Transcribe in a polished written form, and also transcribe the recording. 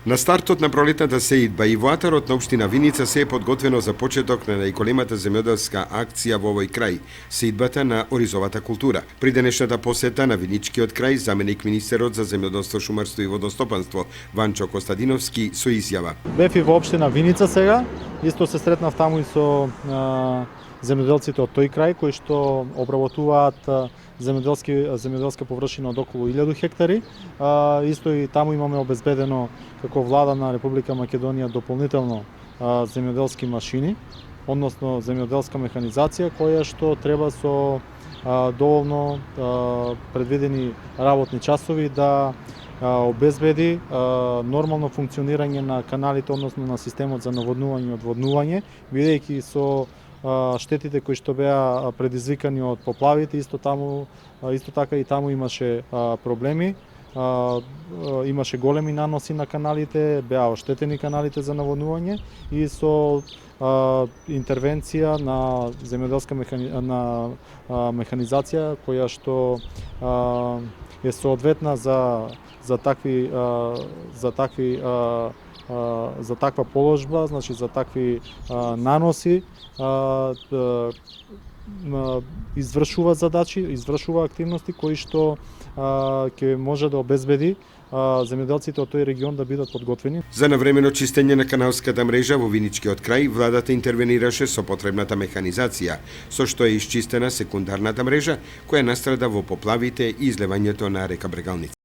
На стартот на пролетната сеидба и во атарот на општина Виница се е подготвено за почеток на најголемата земјоделска акција во овој крај, сеидбата на оризовата култура. При денешната посета на Виничкиот крај, заменик министерот за земјоделство, шумарство и водостопанство Ванчо Костадиновски со изјава. Бев и во општина Виница сега, исто се сретнав таму и со земјоделците од тој крај кои што обработуваат земјоделска површина од околу 1000 хектари. Исто и таму имаме обезбедено како влада на Република Македонија дополнително земјоделски машини, односно земјоделска механизација која што треба со доволно предвидени работни часови да обезбеди нормално функционирање на каналите, односно на системот за наводнување и одводнување, бидејќи со штетите кои што беа предизвикани од поплавите, исто така и таму имаше проблеми. Имаше големи наноси на каналите, беа оштетени каналите за наводнување и со интервенција на земјоделска механизација која што е соодветна за таква положба, значи за такви наноси, извршува задачи, извршува активности кои што ќе може да обезбеди земјоделците од тој регион да бидат подготвени. За навремено чистење на каналската мрежа во Виничкиот крај, владата интервенираше со потребната механизација, со што е исчистена секундарната мрежа која настрада во поплавите и излевањето на река Брегалница.